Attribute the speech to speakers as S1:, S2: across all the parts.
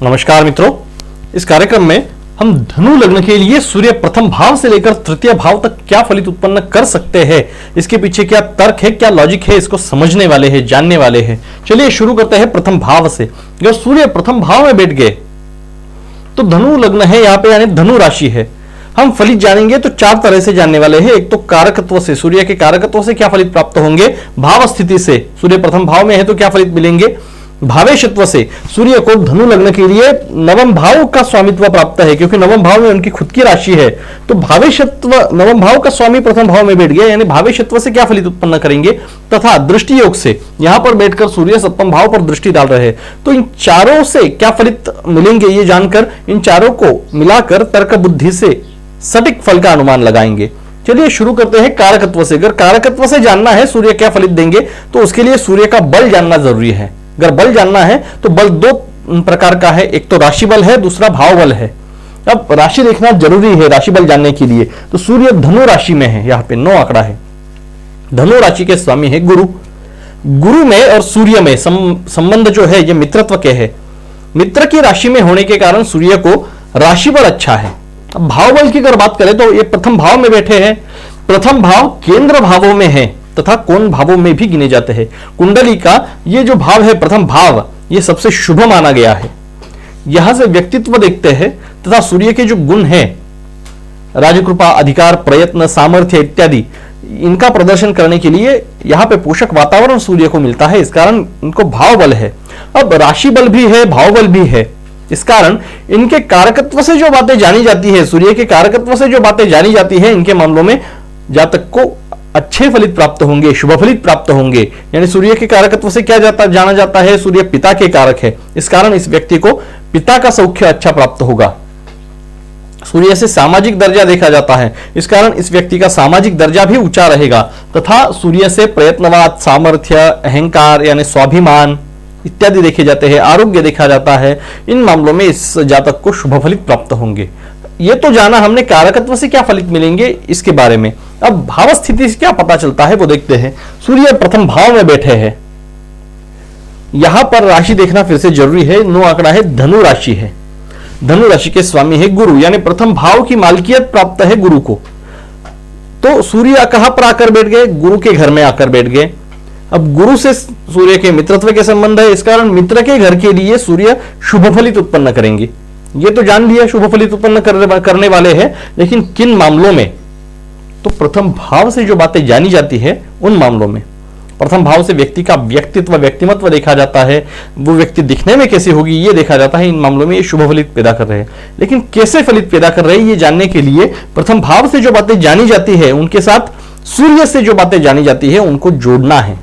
S1: नमस्कार मित्रों, इस कार्यक्रम में हम धनु लग्न के लिए सूर्य प्रथम भाव से लेकर तृतीय भाव तक क्या फलित उत्पन्न कर सकते हैं, इसके पीछे क्या तर्क है, क्या लॉजिक है, इसको समझने वाले हैं, जानने वाले हैं। चलिए शुरू करते हैं प्रथम भाव से। अगर सूर्य प्रथम भाव में बैठ गए तो धनु लग्न है, यहां पे यानी धनु राशि है। हम फलित जानेंगे तो चार तरह से जानने वाले हैं। एक तो कारकत्व से, सूर्य के कारकत्व से क्या फलित प्राप्त होंगे, भाव स्थिति से सूर्य प्रथम भाव में है तो क्या फलित मिलेंगे, भावेशत्व से सूर्य को धनु लग्न के लिए नवम भाव का स्वामित्व प्राप्त है क्योंकि नवम भाव में उनकी खुद की राशि है, तो भावेशत्व नवम भाव का स्वामी प्रथम भाव में बैठ गया, यानी भावेशत्व से क्या फलित उत्पन्न करेंगे, तथा दृष्टि योग से यहां पर बैठकर सूर्य सप्तम भाव पर दृष्टि डाल रहे हैं, तो इन चारों से क्या फलित मिलेंगे ये जानकर इन चारों को मिलाकर तर्क बुद्धि से सटीक फल का अनुमान लगाएंगे। चलिए शुरू करते हैं कारकत्व से। अगर कारकत्व से जानना है सूर्य क्या फलित देंगे तो उसके लिए सूर्य का बल जानना जरूरी है। अगर बल जानना है तो बल दो प्रकार का है, एक तो राशि बल है, दूसरा भाव बल है। अब राशि देखना जरूरी है राशि बल जानने के लिए। तो सूर्य धनु राशि में है, यहां पे 9 आंकड़ा है। धनु राशि के स्वामी है गुरु। गुरु में और सूर्य में संबंध जो है ये मित्रत्व के है। मित्र की राशि में होने के कारण सूर्य को राशि बल अच्छा है। अब भाव बल की अगर बात करें तो ये प्रथम भाव में बैठे हैं। प्रथम भाव केंद्र भावों में है तथा कोण भावों में भी गिने जाते हैं। कुंडली का ये जो भाव है प्रथम भाव, ये सबसे शुभ माना गया है। यहां से व्यक्तित्व देखते हैं तथा सूर्य के जो गुण हैं, राजकृपा, अधिकार, प्रयत्न, सामर्थ्य इत्यादि, इनका प्रदर्शन करने के लिए यहां पे पोषक वातावरण सूर्य को मिलता है, इस कारण इनको भाव बल है। अब राशि बल भी है, भाव बल भी है, इस कारण इनके कारकत्व से जो बातें जानी जाती है, सूर्य के कारकत्व से जो बातें जानी जाती है, इनके मामलों में जातक को अच्छे फलित प्राप्त होंगे, शुभ फलित प्राप्त होंगे। यानी सूर्य के कारकत्व से क्या जाना जाता है, सूर्य पिता के कारक है, इस कारण इस व्यक्ति को पिता का सौख्य अच्छा प्राप्त होगा। सूर्य से सामाजिक दर्जा देखा जाता है, इस कारण इस व्यक्ति का सामाजिक दर्जा भी ऊंचा रहेगा। तथा सूर्य से प्रयत्नवाद, सामर्थ्य, अहंकार यानी स्वाभिमान इत्यादि देखे जाते हैं, आरोग्य देखा जाता है। इन मामलों में इस जातक को शुभ फलित प्राप्त होंगे। ये तो जाना हमने कारकत्व से क्या फलित मिलेंगे इसके बारे में। अब भाव स्थिति से क्या पता चलता है वो देखते हैं। सूर्य प्रथम भाव में बैठे हैं, यहां पर राशि देखना फिर से जरूरी है। 9 आंकड़ा है, धनु राशि है। धनु राशि के स्वामी है गुरु, यानी प्रथम भाव की मालकियत प्राप्त है गुरु को। तो सूर्य कहां पर आकर बैठ गए, गुरु के घर में आकर बैठ गए। अब गुरु से सूर्य के मित्रत्व के संबंध है, इस कारण मित्र के घर के लिए सूर्य शुभ फलित उत्पन्न करेंगे। ये तो जान लिया शुभ फलित उत्पन्न करने वाले हैं, लेकिन किन मामलों में, तो प्रथम भाव से जो बातें जानी जाती है उन मामलों में। प्रथम भाव से व्यक्ति का व्यक्तित्व, व्यक्तिमत्व देखा जाता है, वो व्यक्ति दिखने में कैसे होगी ये देखा जाता है। इन मामलों में ये शुभ फलित पैदा कर रहे हैं, लेकिन कैसे फलित पैदा कर रहे हैं ये जानने के लिए प्रथम भाव से जो बातें जानी जाती है उनके साथ सूर्य से जो बातें जानी जाती है उनको जोड़ना है।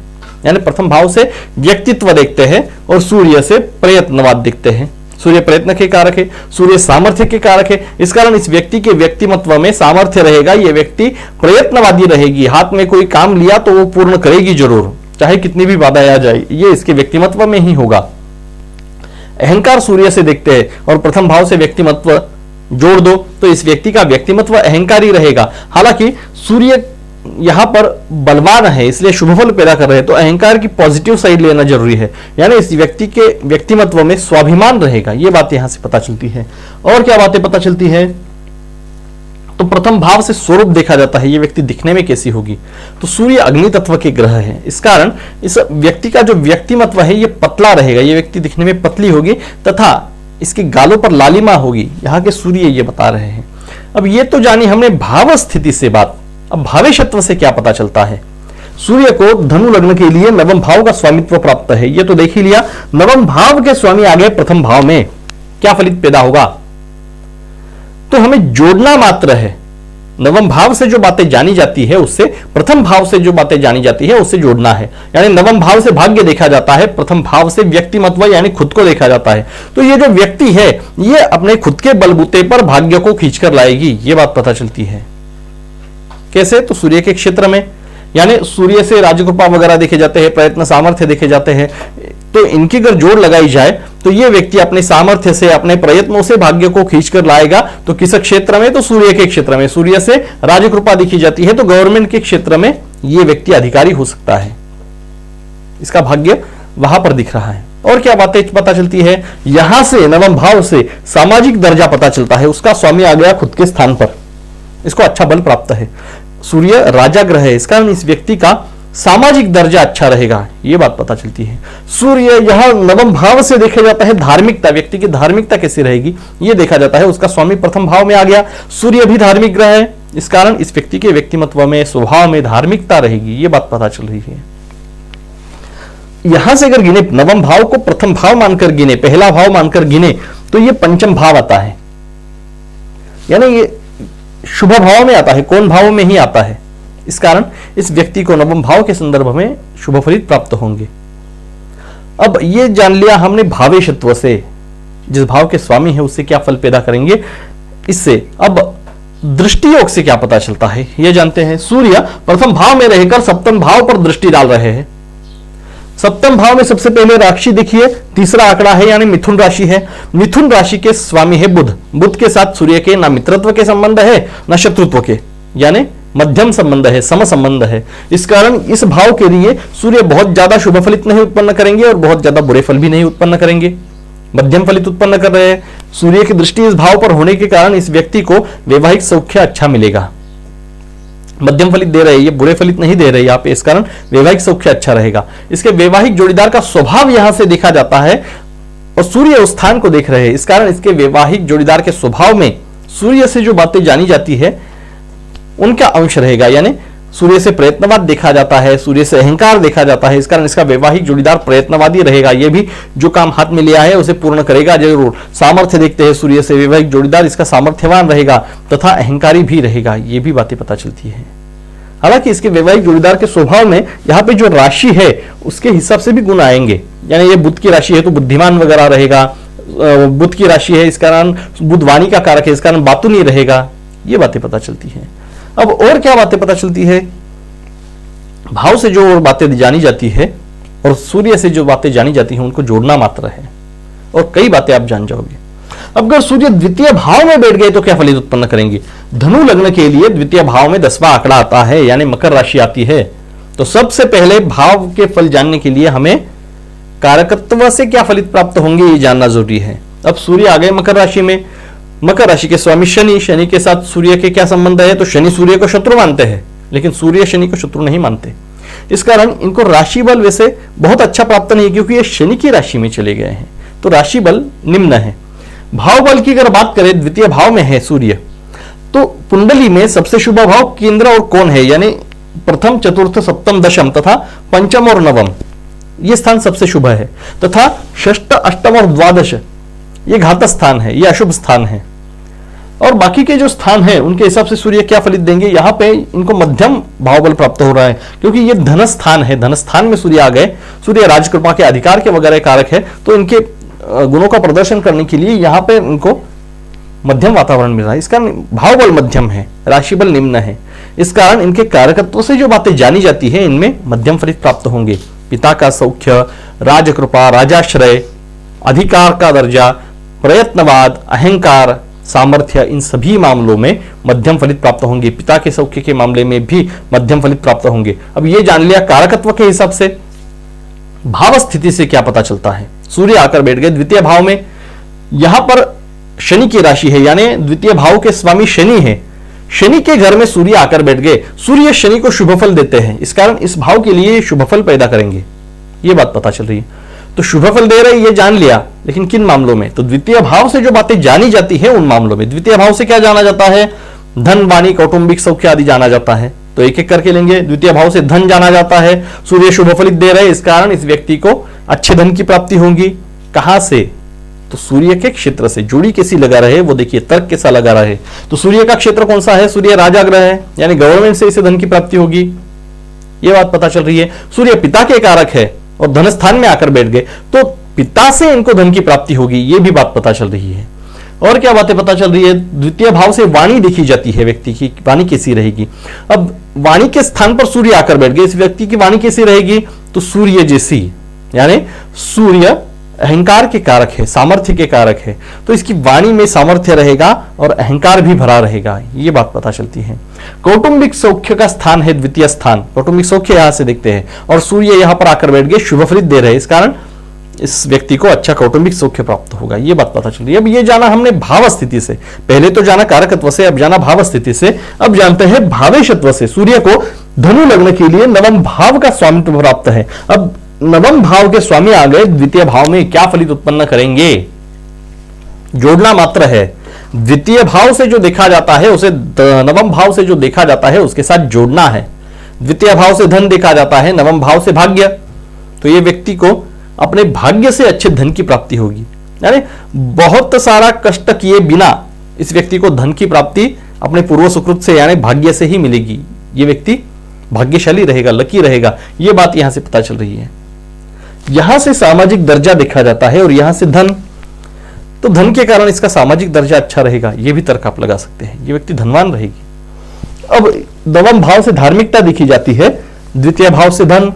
S1: यानी प्रथम भाव से व्यक्तित्व देखते हैं और सूर्य से प्रयत्नवाद देखते हैं। सूर्य प्रयत्न के कारक है, सूर्य सामर्थ्य के कारक है, इस कारण इस व्यक्ति के व्यक्तिमत्व में सामर्थ्य रहेगा। यह व्यक्ति प्रयत्नवादी रहेगी, हाथ में कोई काम लिया तो वो पूर्ण करेगी जरूर, चाहे कितनी भी बाधाएं आ जाए, ये इसके व्यक्तिमत्व में ही होगा। अहंकार सूर्य से देखते हैं और प्रथम भाव से व्यक्तिमत्व जोड़ दो तो इस व्यक्ति का व्यक्तिमत्व अहंकारी रहेगा। हालांकि सूर्य यहां पर बलवान है इसलिए शुभ फल पैदा कर रहे हैं, तो अहंकार की पॉजिटिव साइड लेना जरूरी है। यानी इस व्यक्ति के व्यक्तिमत्व में स्वाभिमान रहेगा, ये बात यहां से पता चलती है। और क्या बातें पता चलती है, तो प्रथम भाव से स्वरूप देखा जाता है, ये व्यक्ति दिखने में कैसी होगी। तो सूर्य अग्नि तत्व के ग्रह है, इस कारण इस व्यक्ति का जो व्यक्तिमत्व है ये पतला रहेगा, ये व्यक्ति दिखने में पतली होगी तथा इसके गालों पर लालिमा होगी। यहाँ के सूर्य ये बता रहे हैं। अब ये तो जानी हमने भाव स्थिति से बात। अब भावेशत्व से क्या पता चलता है, सूर्य को धनु लग्न के लिए नवम भाव का स्वामित्व प्राप्त है, ये तो देख ही लिया। नवम भाव के स्वामी आ गए प्रथम भाव में, क्या फलित पैदा होगा, तो हमें जोड़ना मात्र है। नवम भाव से जो बातें जानी जाती है उससे प्रथम भाव से जो बातें जानी जाती है उससे जोड़ना है। यानी नवम भाव से भाग्य देखा जाता है, प्रथम भाव से व्यक्तिमत्व यानी खुद को देखा जाता है। तो ये जो व्यक्ति है ये अपने खुद के बलबूते पर भाग्य को खींचकर लाएगी, ये बात पता चलती है। कैसे, तो सूर्य के क्षेत्र में, यानी सूर्य से राजकृपा वगैरह देखे जाते हैं, प्रयत्न, सामर्थ्य देखे जाते हैं। तो इनकी अगर जोड़ लगाई जाए तो ये व्यक्ति अपने सामर्थ्य से, अपने प्रयत्नों से भाग्य को खींचकर लाएगा। तो किस क्षेत्र में, तो सूर्य के क्षेत्र में। सूर्य से राजकृपा दिखी जाती है तो गवर्नमेंट के क्षेत्र में ये व्यक्ति अधिकारी हो सकता है, इसका भाग्य वहां पर दिख रहा है। और क्या बातें पता चलती है, यहां से नवम भाव से सामाजिक दर्जा पता चलता है, उसका स्वामी आ गया खुद के स्थान पर, इसको अच्छा बल प्राप्त है। सूर्य राजा ग्रह है, इस कारण इस व्यक्ति का सामाजिक दर्जा अच्छा रहेगा, यह बात पता चलती है। सूर्य यहां नवम भाव से देखा जाता है धार्मिकता, व्यक्ति की धार्मिकता कैसी रहेगी यह देखा जाता है, उसका स्वामी प्रथम भाव में आ गया। सूर्य भी धार्मिक ग्रह है, इस कारण इस व्यक्ति के व्यक्तिमत्व में, स्वभाव में धार्मिकता रहेगी, यह बात पता चल रही है। यहां से अगर गिने, नवम भाव को प्रथम भाव मानकर गिने, पहला भाव मानकर गिने, तो यह पंचम भाव आता है, यानी ये शुभ भाव में आता है, कौन भाव में ही आता है। इस कारण इस व्यक्ति को नवम भाव के संदर्भ में शुभ फलित प्राप्त होंगे। अब ये जान लिया हमने भावेशत्व से, जिस भाव के स्वामी है उससे क्या फल पैदा करेंगे, इससे अब दृष्टि योग से क्या पता चलता है यह जानते हैं। सूर्य प्रथम भाव में रहकर सप्तम भाव पर दृष्टि डाल रहे हैं। सप्तम भाव में सबसे पहले राशि देखिए, तीसरा आंकड़ा है यानी मिथुन राशि है। मिथुन राशि के स्वामी है बुध। बुध के साथ सूर्य के ना मित्रत्व के संबंध है ना शत्रुत्व के, यानी मध्यम संबंध है, सम संबंध है। इस कारण इस भाव के लिए सूर्य बहुत ज्यादा शुभ फलित नहीं उत्पन्न करेंगे और बहुत ज्यादा बुरे फल भी नहीं उत्पन्न करेंगे, मध्यम फलित उत्पन्न कर रहे हैं। सूर्य की दृष्टि इस भाव पर होने के कारण इस व्यक्ति को वैवाहिक सौख्य अच्छा मिलेगा। मध्यम फलित दे रहे हैं, ये बुरे फलित नहीं दे रहे यहाँ पे, इस कारण वैवाहिक सौख्य अच्छा रहेगा। इसके वैवाहिक जोड़ीदार का स्वभाव यहां से देखा जाता है और सूर्य उस स्थान को देख रहे हैं, इस कारण इसके वैवाहिक जोड़ीदार के स्वभाव में सूर्य से जो बातें जानी जाती है उनका अंश रहेगा, यानी सूर्य से प्रयत्नवाद देखा जाता है, सूर्य से अहंकार देखा जाता है। इस कारण इसका वैवाहिक जोड़ीदार प्रयत्नवादी रहेगा, यह भी जो काम हाथ में लिया है उसे पूर्ण करेगा जरूर। सामर्थ्य देखते हैं सूर्य से, वैवाहिक जोड़ीदार इसका सामर्थ्यवान रहेगा तथा अहंकारी भी रहेगा, ये भी बातें पता चलती है। हालांकि इसके वैवाहिक जोड़ीदार के स्वभाव में यहाँ पे जो राशि है उसके हिसाब से भी गुण आएंगे, यानी ये बुध की राशि है तो बुद्धिमान वगैरह रहेगा, बुध की राशि है इस कारण बुध वाणी का कारक है, इस कारण बातूनी रहेगा, ये बातें पता चलती है। अब और क्या बातें पता चलती है, भाव से जो और बातें जानी जाती है और सूर्य से जो बातें जानी जाती हैं उनको जोड़ना मात्र है और कई बातें आप जान जाओगे। अब अगर सूर्य द्वितीय भाव में बैठ गए तो क्या फलित उत्पन्न करेंगे। धनु लग्न के लिए द्वितीय भाव में 10वां आंकड़ा आता है, यानी मकर राशि आती है। तो सबसे पहले भाव के फल जानने के लिए हमें कारकत्व से क्या फलित प्राप्त होंगे ये जानना जरूरी है। अब सूर्य आ गए मकर राशि में, मकर राशि के स्वामी शनि, शनि के साथ सूर्य के क्या संबंध है, तो शनि सूर्य को शत्रु मानते हैं लेकिन सूर्य शनि को शत्रु नहीं मानते। इस कारण इनको राशि बल वैसे बहुत अच्छा प्राप्त नहीं है क्योंकि ये शनि की राशि में चले गए हैं, तो राशि बल निम्न है। भाव बल की अगर बात करें, द्वितीय भाव में है सूर्य, तो कुंडली में सबसे शुभ भाव केंद्र और कोण है, यानी प्रथम चतुर्थ सप्तम दशम तथा पंचम और नवम, ये स्थान सबसे शुभ है, तथा षष्ठ अष्टम और द्वादश ये घात स्थान है, ये अशुभ स्थान है। और बाकी के जो स्थान है उनके हिसाब से सूर्य क्या फलित देंगे, यहाँ पे इनको मध्यम भाव बल प्राप्त हो रहा है क्योंकि ये धन स्थान है, धन स्थान में सूर्य आ गए। सूर्य राजकृपा के अधिकार के वगैरह कारक है, तो इनके गुणों का प्रदर्शन करने के लिए यहाँ पे इनको मध्यम वातावरण मिल रहा है। इस कारण भाव बल मध्यम है, राशि बल निम्न है। इस कारण इनके कारकत्व से जो बातें जानी जाती है इनमें मध्यम फलित प्राप्त होंगे। पिता का सौख्य, राजकृपा, राजाश्रय, अधिकार का दर्जा, प्रयत्नवाद, अहंकार, सामर्थ्य, इन सभी मामलों में मध्यम फलित प्राप्त होंगे। पिता के सौख्य के मामले में भी मध्यम फलित प्राप्त होंगे। अब ये जान लिया कारकत्व के हिसाब से। भाव स्थिति से क्या पता चलता है, सूर्य आकर बैठ गए द्वितीय भाव में, यहां पर शनि की राशि है, यानी द्वितीय भाव के स्वामी शनि है। शनि के घर में सूर्य आकर बैठ गए, सूर्य शनि को शुभ फल देते हैं, इस कारण इस भाव के लिए शुभ फल पैदा करेंगे, ये बात पता चल रही है। तो शुभ फल दे रहे ये जान लिया, लेकिन किन मामलों में, तो द्वितीय भाव से जो बातें जानी जाती है उन मामलों में। द्वितीय भाव से क्या जाना जाता है, धन, वाणी, कौटुंबिक सौख्य आदि जाना जाता है, तो एक एक करके लेंगे। द्वितीय भाव से धन जाना जाता है, सूर्य शुभ फलित दे रहे, इस कारण इस व्यक्ति को अच्छे धन की प्राप्ति होगी। कहां से, तो सूर्य के क्षेत्र से। जोड़ी कैसी लगा रहे वो देखिए, तर्क कैसा लगा रहे, तो सूर्य का क्षेत्र कौन सा है, सूर्य राजा ग्रह है, यानी गवर्नमेंट से इसे धन की प्राप्ति होगी, ये बात पता चल रही है। सूर्य पिता के कारक है और धन स्थान में आकर बैठ गए, तो पिता से इनको धन की प्राप्ति होगी, ये भी बात पता चल रही है। और क्या बातें पता चल रही है, द्वितीय भाव से वाणी देखी जाती है, व्यक्ति की वाणी कैसी रहेगी। अब वाणी के स्थान पर सूर्य आकर बैठ गए, इस व्यक्ति की वाणी कैसी रहेगी, तो सूर्य जैसी, यानी सूर्य अहंकार के कारक है, सामर्थ्य के कारक है, तो इसकी वाणी में सामर्थ्य रहेगा और अहंकार भी भरा रहेगा, ये बात पता चलती है। कौटुंबिक सौख्य का स्थान है द्वितीय स्थान, कौटुंबिक सौख्य यहां से देखते हैं, और सूर्य यहां पर आकर बैठ गए, शुभ फलित दे रहे, इस कारण इस व्यक्ति को अच्छा कौटुंबिक सौख्य प्राप्त होगा, ये बात पता चल रही है। अब ये जाना हमने भाव स्थिति से, पहले तो जाना कारकत्व से, अब जाना भाव स्थिति से। अब जानते हैं भावेशत्व से। सूर्य को धनु लग्न के लिए नवम भाव का स्वामित्व प्राप्त है। अब नवम भाव के स्वामी आ गए, द्वितीय भाव में क्या फलित उत्पन्न करेंगे? जोड़ना मात्र है। द्वितीय भाव से जो देखा जाता है उसे नवम भाव से जो देखा जाता है उसके साथ जोड़ना है। द्वितीय भाव से धन देखा जाता है, नवम भाव से भाग्य, तो ये व्यक्ति को अपने भाग्य से अच्छे धन की प्राप्ति होगी। यानी बहुत सारा कष्ट किए बिना इस व्यक्ति को धन की प्राप्ति अपने पूर्व सुकृत से यानी भाग्य से ही मिलेगी। ये व्यक्ति भाग्यशाली रहेगा, लकी रहेगा, ये बात यहां से पता चल रही है। यहां से सामाजिक दर्जा देखा जाता है और यहां से धन, तो धन के कारण इसका सामाजिक दर्जा अच्छा रहेगा, यह भी तर्क आप लगा सकते हैं। ये व्यक्ति धनवान रहेगी। अब नवम भाव से धार्मिकता देखी जाती है, द्वितीय भाव से धन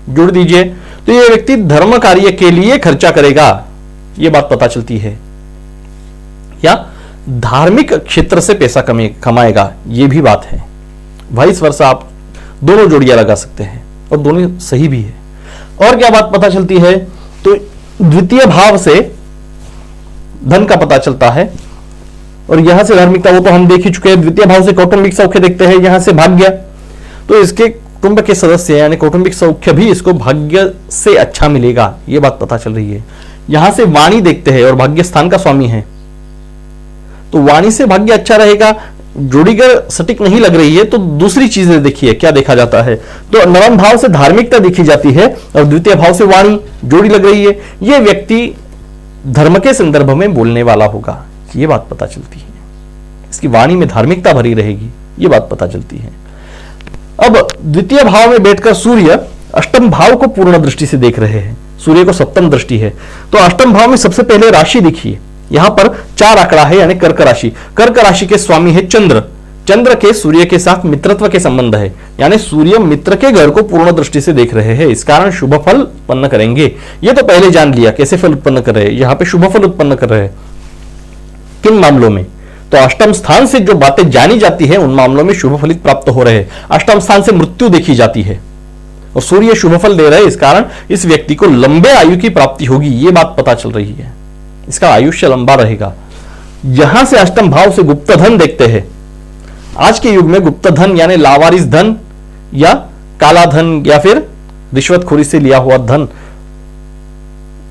S1: जोड़ दीजिए, तो यह व्यक्ति धर्म कार्य के लिए खर्चा करेगा, यह बात पता चलती है, या धार्मिक क्षेत्र से पैसा कमाएगा, यह भी बात है। वाइस वर्सा आप दोनों जोड़ियां लगा सकते हैं और दोनों सही भी है। और क्या बात पता चलती है? तो द्वितीय भाव से धन का पता चलता है और यहां से धार्मिकता, वो तो हम देख ही चुके हैं। द्वितीय भाव से कौटुंबिक सौख्य देखते हैं, यहां से भाग्य, तो इसके कुटुंब के सदस्य यानी कौटुंबिक सौख्य भी इसको भाग्य से अच्छा मिलेगा, ये बात पता चल रही है। यहां से वाणी देखते हैं और भाग्य स्थान का स्वामी है, तो वाणी से भाग्य अच्छा रहेगा। जोड़ीगर सटीक नहीं लग रही है तो दूसरी चीजें देखिए क्या देखा जाता है। तो नवम भाव से धार्मिकता देखी जाती है और द्वितीय भाव से वाणी जोड़ी लग रही है। यह व्यक्ति धर्म के संदर्भ में बोलने वाला होगा, यह बात पता चलती है। इसकी वाणी में धार्मिकता भरी रहेगी, यह बात पता चलती है। अब द्वितीय भाव में बैठकर सूर्य अष्टम भाव को पूर्ण दृष्टि से देख रहे हैं। सूर्य को सप्तम दृष्टि है, तो अष्टम भाव में सबसे पहले राशि देखिए। यहां पर 4 आंकड़ा है यानी कर्क राशि। कर्क राशि के स्वामी है चंद्र। चंद्र के सूर्य के साथ मित्रत्व के संबंध है, यानी सूर्य मित्र के घर को पूर्ण दृष्टि से देख रहे हैं, इस कारण शुभ फल उत्पन्न करेंगे। यह तो पहले जान लिया कैसे फल उत्पन्न कर रहे हैं, यहां पे शुभ फल उत्पन्न कर रहे हैं। किन मामलों में? तो अष्टम स्थान से जो बातें जानी जाती है उन मामलों में शुभ फलित प्राप्त हो रहे हैं। अष्टम स्थान से मृत्यु देखी जाती है और सूर्य शुभ फल दे रहे हैं, इस कारण इस व्यक्ति को लंबे आयु की प्राप्ति होगी, यह बात पता चल रही है। इसका आयुष्य लंबा रहेगा। यहां से अष्टम भाव से गुप्त धन देखते हैं। आज के युग में गुप्त धन यानी लावारिस धन या काला धन या फिर रिश्वतखोरी से लिया हुआ धन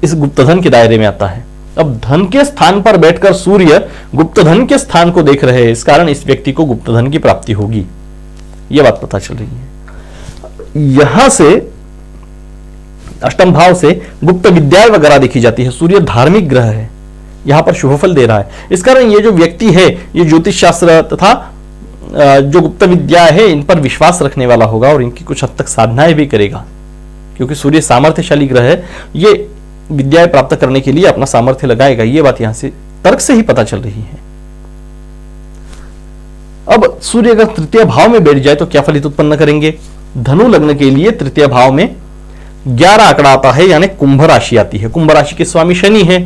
S1: इस गुप्त धन के दायरे में आता है। अब धन के स्थान पर बैठकर सूर्य गुप्त धन के स्थान को देख रहे हैं, इस कारण इस व्यक्ति को गुप्त धन की प्राप्ति होगी, यह बात पता चल रही है। यहां से अष्टम भाव से गुप्त विद्या वगैरह देखी जाती है। सूर्य धार्मिक ग्रह है, यहां पर शुभ फल दे रहा है, इस कारण ये जो व्यक्ति है ये ज्योतिष शास्त्र तथा जो गुप्त विद्या है इन पर विश्वास रखने वाला होगा और इनकी कुछ हद तक साधनाएं भी करेगा, क्योंकि सूर्य सामर्थ्यशाली ग्रह है, ये विद्याएं प्राप्त करने के लिए अपना सामर्थ्य लगाएगा, ये बात यहां से तर्क से ही पता चल रही है। अब सूर्य अगर तृतीय भाव में बैठ जाए तो क्या फलित उत्पन्न करेंगे? धनु लग्न के लिए तृतीय भाव में 11 आंकड़ा आता है यानी कुंभ राशि आती है। कुंभ राशि के स्वामी शनि है।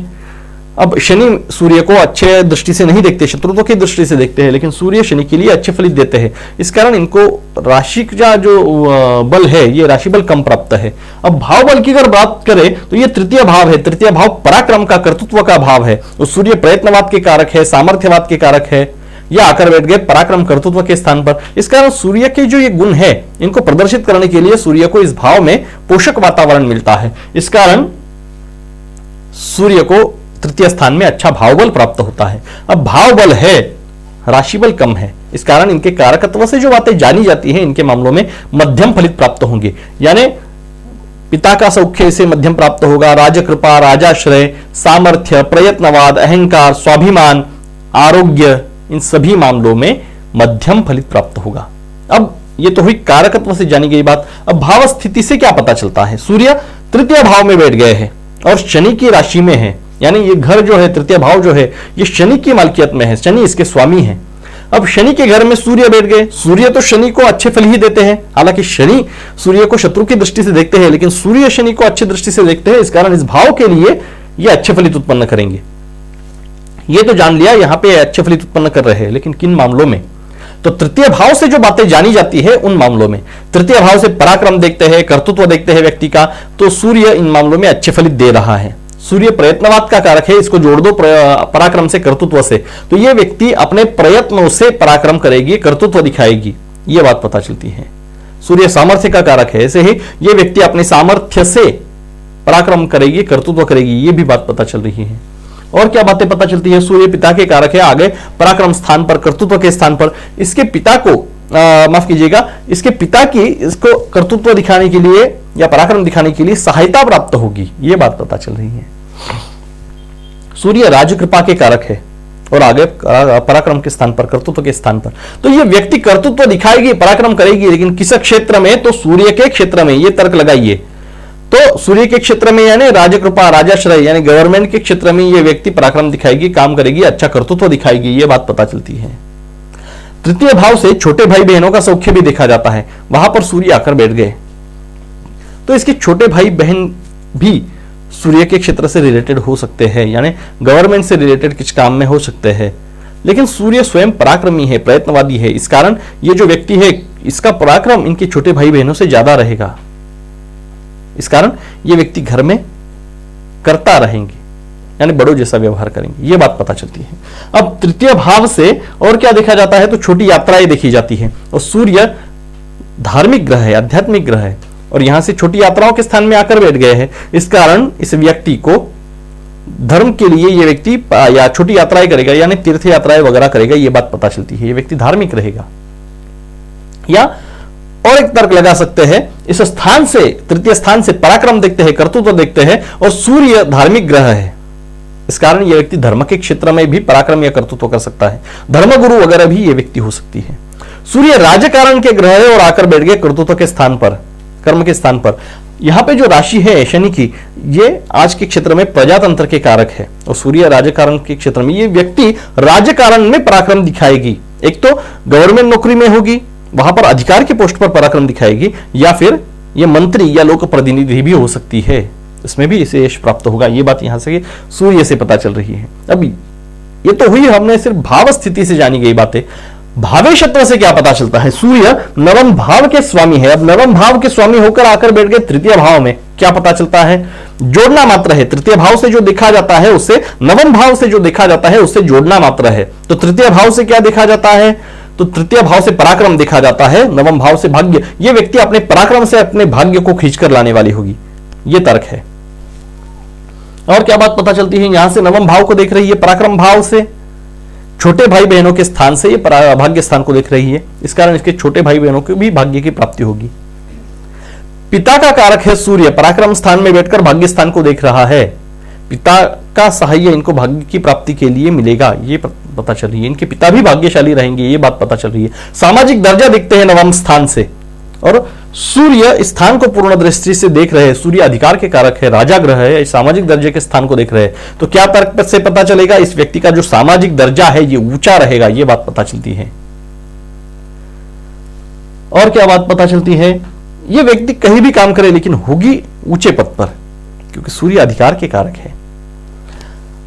S1: अब शनि सूर्य को अच्छे दृष्टि से नहीं देखते, शत्रुत्व की दृष्टि से देखते हैं, लेकिन सूर्य शनि के लिए अच्छे फलित देते हैं, इस कारण इनको राशि का जो बल है ये राशि बल कम प्राप्त है। अब भाव बल की अगर बात करें तो ये तृतीय भाव है। तृतीय भाव पराक्रम का, कर्तृत्व का भाव है और सूर्य प्रयत्नवाद के कारक है, सामर्थ्यवाद के कारक है। यह आकर बैठ गए पराक्रम कर्तृत्व के स्थान पर, इस कारण सूर्य के जो ये गुण है इनको प्रदर्शित करने के लिए सूर्य को इस भाव में पोषक वातावरण मिलता है, इस कारण सूर्य को तृतीय स्थान में अच्छा भाव बल प्राप्त होता है। अब भाव बल है, राशि बल कम है, इस कारण इनके कारकत्व से जो बातें जानी जाती है इनके मामलों में मध्यम फलित प्राप्त होंगे, यानी पिता का सौख्य इसे मध्यम प्राप्त होगा। राजकृपा, राजाश्रय, सामर्थ्य, प्रयत्नवाद, अहंकार, स्वाभिमान, आरोग्य, इन सभी मामलों में मध्यम फलित प्राप्त होगा। अब ये तो हुई कारकत्व से जानी गई बात। अब भाव स्थिति से क्या पता चलता है? सूर्य तृतीय भाव में बैठ गए हैं और शनि की राशि में है, यानी ये घर जो है तृतीय भाव जो है ये शनि की मालकियत में है, शनि इसके स्वामी हैं। अब शनि के घर में सूर्य बैठ गए। सूर्य तो शनि को अच्छे फल ही देते हैं, हालांकि शनि सूर्य को शत्रु की दृष्टि से देखते हैं, लेकिन सूर्य शनि को अच्छी दृष्टि से देखते हैं, इस कारण इस भाव के लिए ये अच्छे फलित उत्पन्न करेंगे। ये तो जान लिया यहां पे अच्छे फलित उत्पन्न कर रहे हैं, लेकिन किन मामलों में? तो तृतीय भाव से जो बातें जानी जाती है उन मामलों में, तृतीय भाव से पराक्रम देखते हैं, कर्तृत्व देखते हैं व्यक्ति का, तो सूर्य इन मामलों में अच्छे फलित दे रहा है। सूर्य प्रयत्नवाद का कारक है, इसको जोड़ दो पराक्रम से, कर्तृत्व से, तो यह व्यक्ति अपने प्रयत्नों से पराक्रम करेगी, कर्तृत्व दिखाएगी, यह बात पता चलती है। सूर्य सामर्थ्य का कारक है, ऐसे ही यह व्यक्ति अपने सामर्थ्य से पराक्रम करेगी, कर्तृत्व करेगी, यह भी बात पता चल रही है। और क्या बातें पता चलती है? सूर्य पिता के कारक है, आगे पराक्रम स्थान पर, कर्तृत्व के स्थान पर इसके पिता को माफ कीजिएगा, इसके पिता की इसको कर्तृत्व दिखाने के लिए या पराक्रम दिखाने के लिए सहायता प्राप्त होगी, यह बात पता चल रही है। सूर्य राजकृपा के कारक है और आगे पराक्रम के स्थान पर, कर्तृत्व के स्थान पर, तो यह व्यक्ति कर्तृत्व दिखाएगी, पराक्रम करेगी, लेकिन किस क्षेत्र में? तो सूर्य के क्षेत्र में। यह तर्क लगाइए, तो सूर्य के क्षेत्र में यानी राजकृपा, राजाश्रय यानी गवर्नमेंट के क्षेत्र में यह व्यक्ति पराक्रम दिखाएगी, काम करेगी, अच्छा कर्तृत्व दिखाएगी, यह बात पता चलती है। तृतीय भाव से छोटे भाई बहनों का सौख्य भी देखा जाता है, वहां पर सूर्य आकर बैठ गए, तो इसके छोटे भाई बहन भी सूर्य के क्षेत्र से रिलेटेड हो सकते हैं, यानी गवर्नमेंट से रिलेटेड कुछ काम में हो सकते हैं। लेकिन सूर्य स्वयं पराक्रमी है, प्रयत्नवादी है, इस कारण ये जो व्यक्ति है इसका पराक्रम इनके छोटे भाई बहनों से ज्यादा रहेगा, इस कारण ये व्यक्ति घर में करता रहेंगे, यानी बड़ों जैसा व्यवहार करेंगे, ये बात पता चलती है। अब तृतीय भाव से और क्या देखा जाता है? तो छोटी यात्राएं देखी जाती है, और सूर्य धार्मिक ग्रह है, आध्यात्मिक ग्रह है, और यहां से छोटी यात्राओं के स्थान में आकर बैठ गए हैं, इस कारण इस व्यक्ति को धर्म के लिए ये व्यक्ति या छोटी यात्राएं करेगा, यानी तीर्थ यात्राएं वगैरह करेगा, ये बात पता चलती है। ये व्यक्ति धार्मिक रहेगा। या और एक तर्क लगा सकते हैं, इस स्थान से, तृतीय स्थान से पराक्रम देखते हैं, कर्तृत्व देखते हैं, और सूर्य धार्मिक ग्रह है, इस कारण यह व्यक्ति धर्म के क्षेत्र में भी पराक्रम या कर्तृत्व कर सकता है, धर्मगुरु वगैरह भी यह व्यक्ति हो सकती है। सूर्य राजकारण के ग्रह है और आकर बैठ गए कर्तृत्व के स्थान पर, कर्म के स्थान पर। यहां पे जो राशि है शनि की, ये आज के क्षेत्र में प्रजातंत्र के कारक है, और सूर्य राजकारण के क्षेत्र में ये व्यक्ति राजकारण में पराक्रम दिखाएगी। एक तो गवर्नमेंट नौकरी में होगी, वहां पर अधिकार के पोस्ट पर पराक्रम दिखाएगी, या फिर ये मंत्री या लोक प्रतिनिधि भी हो सकती है, इसमें भी इसे यश प्राप्त होगा। ये बात यहां से सूर्य से पता चल रही है। अब ये तो हुई हमने सिर्फ भाव स्थिति से जानी गई बातें। भावेशत्व से क्या पता चलता है? सूर्य नवम भाव के स्वामी है। अब नवम भाव के स्वामी होकर आकर बैठ गए तृतीय भाव में, क्या पता चलता है? जोड़ना मात्र है। तृतीय भाव से जो देखा जाता है उससे, नवम भाव से जो देखा जाता है उससे जोड़ना मात्र है। तो तृतीय भाव से क्या देखा जाता है? तो तृतीय भाव से पराक्रम देखा जाता है, नवम भाव से भाग्य। यह व्यक्ति अपने पराक्रम से अपने भाग्य को खींचकर लाने वाली होगी, यह तर्क है। और क्या बात पता चलती है? यहां से नवम भाव को देख रही है, पराक्रम भाव से छोटे भाई बहनों के स्थान से ये भाग्य स्थान को देख रही है, इस कारण इसके छोटे भाई बहनों को भी भाग्य की प्राप्ति होगी। पिता का कारक है सूर्य, पराक्रम स्थान में बैठकर भाग्य स्थान को देख रहा है। पिता का सहाय इनको भाग्य की प्राप्ति के लिए मिलेगा, ये पता चल रही है। इनके पिता भी भाग्यशाली रहेंगे, ये बात पता चल रही है। सामाजिक दर्जा देखते हैं नवम स्थान से, और सूर्य स्थान को पूर्ण दृष्टि से देख रहे हैं। सूर्य अधिकार के कारक है, राजा ग्रह है, सामाजिक दर्जे के स्थान को देख रहे हैं। तो क्या तर्क से पता चलेगा? इस व्यक्ति का जो सामाजिक दर्जा है ये ऊंचा रहेगा, ये बात पता चलती है। और क्या बात पता चलती है? ये व्यक्ति कहीं भी काम करे लेकिन होगी ऊंचे पद पर, क्योंकि सूर्य अधिकार के कारक है।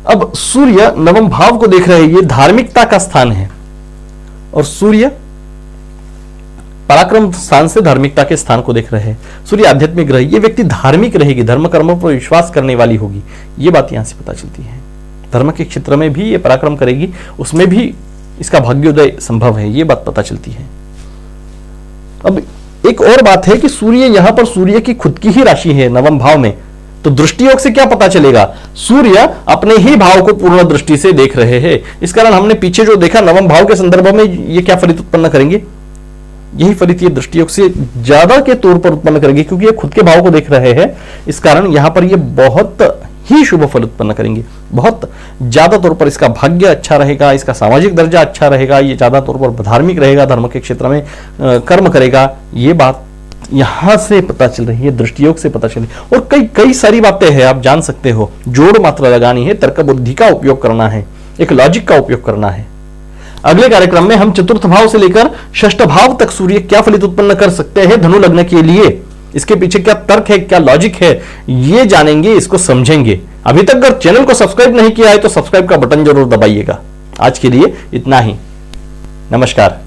S1: अब सूर्य नवम भाव को देख रहे हैं, ये धार्मिकता का स्थान है, और सूर्य पराक्रम स्थान से धार्मिकता के स्थान को देख रहे हैं। सूर्य आध्यात्मिक ग्रह, ये व्यक्ति धार्मिक रहेगी, धर्म कर्मों पर विश्वास करने वाली होगी, ये बात यहां से पता चलती है। धर्म के क्षेत्र में भी ये पराक्रम करेगी, उसमें भी इसका भाग्योदय संभव है, ये बात पता चलती है। अब एक और बात है कि सूर्य यहां पर, सूर्य की खुद की ही राशि है नवम भाव में, तो दृष्टि योग से क्या पता चलेगा? सूर्य अपने ही भाव को पूर्ण दृष्टि से देख रहे हैं, इस कारण हमने पीछे जो देखा नवम भाव के संदर्भ में ये क्या फलित उत्पन्न करेंगे? यही फलित ये दृष्टि योग से ज्यादा के तौर पर उत्पन्न करेंगे, क्योंकि ये खुद के भाव को देख रहे हैं, इस कारण यहां पर ये बहुत ही शुभ फल उत्पन्न करेंगे। बहुत ज्यादा तौर पर इसका भाग्य अच्छा रहेगा, इसका सामाजिक दर्जा अच्छा रहेगा, ये ज्यादा तौर पर धार्मिक रहेगा, धर्म के क्षेत्र में कर्म करेगा, ये बात यहां से पता चल रही है, दृष्टि योग से पता चल रही है। और कई सारी बातें हैं, आप जान सकते हो। जोड़ मात्रा लगानी है, तर्क बुद्धि का उपयोग करना है, एक लॉजिक का उपयोग करना है। अगले कार्यक्रम में हम चतुर्थ भाव से लेकर षष्ठ भाव तक सूर्य क्या फलित उत्पन्न कर सकते हैं धनु लग्न के लिए, इसके पीछे क्या तर्क है, क्या लॉजिक है, ये जानेंगे, इसको समझेंगे। अभी तक अगर चैनल को सब्सक्राइब नहीं किया है तो सब्सक्राइब का बटन जरूर दबाइएगा। आज के लिए इतना ही, नमस्कार।